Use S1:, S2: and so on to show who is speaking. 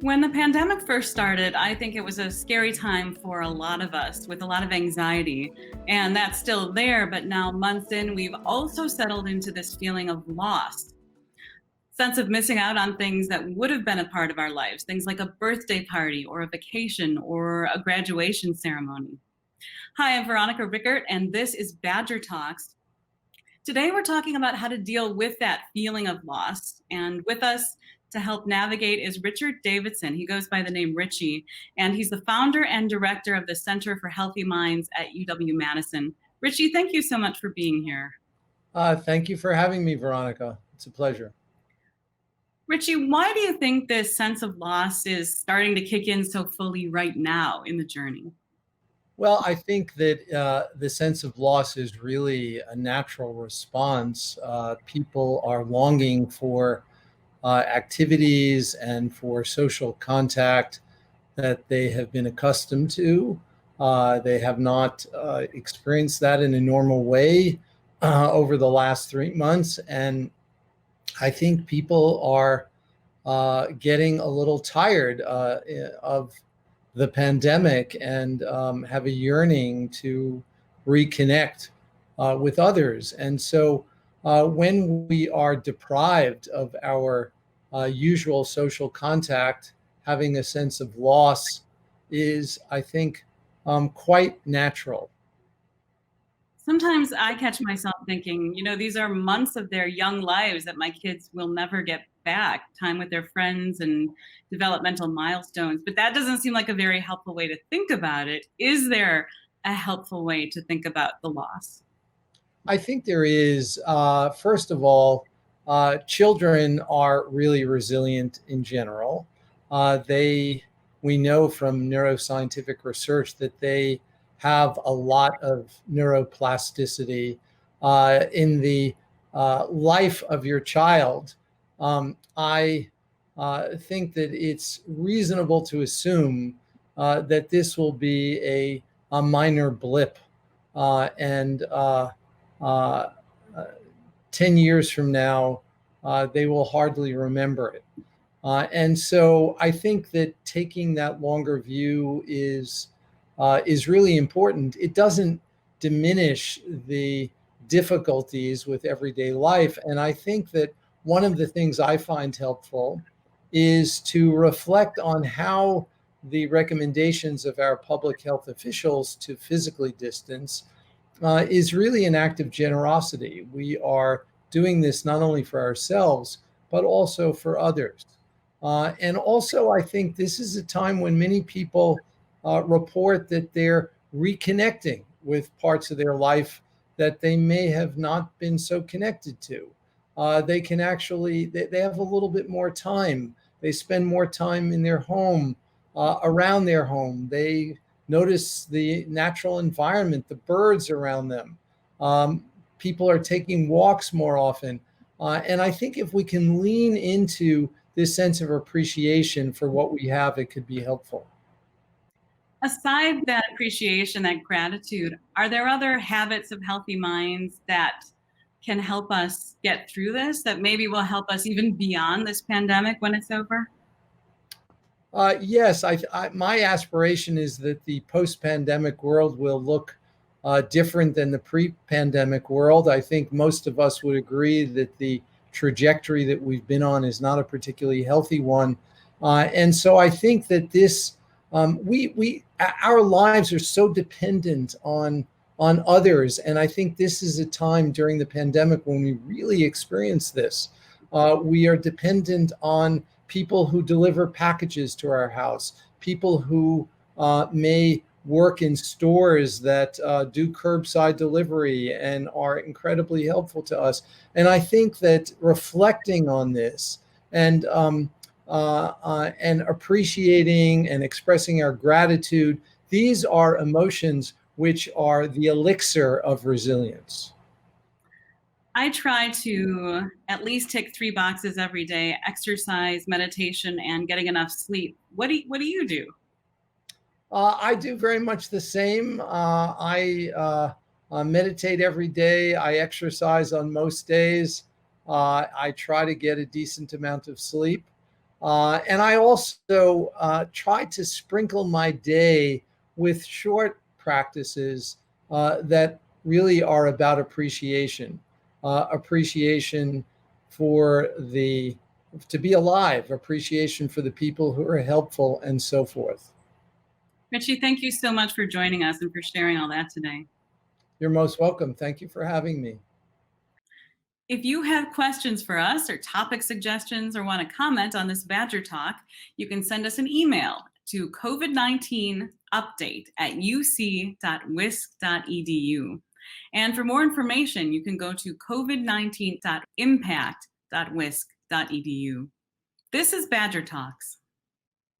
S1: When the pandemic first started, I think it was a scary time for a lot of us with a lot of anxiety. And that's still there, but now months in, we've also settled into this feeling of loss, sense of missing out on things that would have been a part of our lives, things like a birthday party or a vacation or a graduation ceremony. Hi, I'm Veronica Rickert, and this is Badger Talks. Today, we're talking about how to deal with that feeling of loss. And with us to help navigate is Richard Davidson. He goes by the name Richie, and he's the founder and director of the Center for Healthy Minds at UW-Madison. Richie, thank you so much for being here.
S2: Thank you for having me, Veronica. It's a pleasure.
S1: Richie, why do you think this sense of loss is starting to kick in so fully right now in the journey?
S2: Well, I think that the sense of loss is really a natural response. People are longing for activities and for social contact that they have been accustomed to. They have not experienced that in a normal way over the last 3 months. And I think people are getting a little tired of the pandemic and have a yearning to reconnect with others. And so when we are deprived of our usual social contact, having a sense of loss is, I think, quite natural.
S1: Sometimes I catch myself thinking, these are months of their young lives that my kids will never get back, time with their friends and developmental milestones. But that doesn't seem like a very helpful way to think about it. Is there a helpful way to think about the loss?
S2: I think there is. First of all, children are really resilient in general. We know from neuroscientific research that they have a lot of neuroplasticity in the life of your child. I think that it's reasonable to assume that this will be a minor blip, and uh, 10 years from now, they will hardly remember it. And so I think that taking that longer view is really important. It doesn't diminish the difficulties with everyday life. And I think that one of the things I find helpful is to reflect on how the recommendations of our public health officials to physically distance is really an act of generosity. We are doing this not only for ourselves, but also for others. And also, I think this is a time when many people report that they're reconnecting with parts of their life that they may have not been so connected to. They can actually, they have a little bit more time. They spend more time in their home, around their home. They notice the natural environment, the birds around them. People are taking walks more often. And I think if we can lean into this sense of appreciation for what we have, it could be helpful.
S1: Aside that appreciation, that gratitude, are there other habits of healthy minds that can help us get through this, that maybe will help us even beyond this pandemic when it's over?
S2: Yes, my aspiration is that the post-pandemic world will look different than the pre-pandemic world. I think most of us would agree that the trajectory that we've been on is not a particularly healthy one, and so I think that this our lives are so dependent on others, and I think this is a time during the pandemic when we really experience this. We are dependent on people who deliver packages to our house, people who may work in stores that do curbside delivery and are incredibly helpful to us. And I think that reflecting on this and appreciating and expressing our gratitude, these are emotions which are the elixir of resilience.
S1: I try to at least tick 3 boxes every day: exercise, meditation, and getting enough sleep. What do you do?
S2: I do very much the same. I meditate every day. I exercise on most days. I try to get a decent amount of sleep. And I also try to sprinkle my day with short practices that really are about appreciation, appreciation for to be alive, appreciation for the people who are helpful, and so forth.
S1: Richie, thank you so much for joining us and for sharing all that today.
S2: You're most welcome. Thank you for having me.
S1: If you have questions for us or topic suggestions or want to comment on this Badger Talk, you can send us an email to covid19update@uc.wisc.edu. And for more information, you can go to covid19.impact.wisc.edu. This is Badger Talks.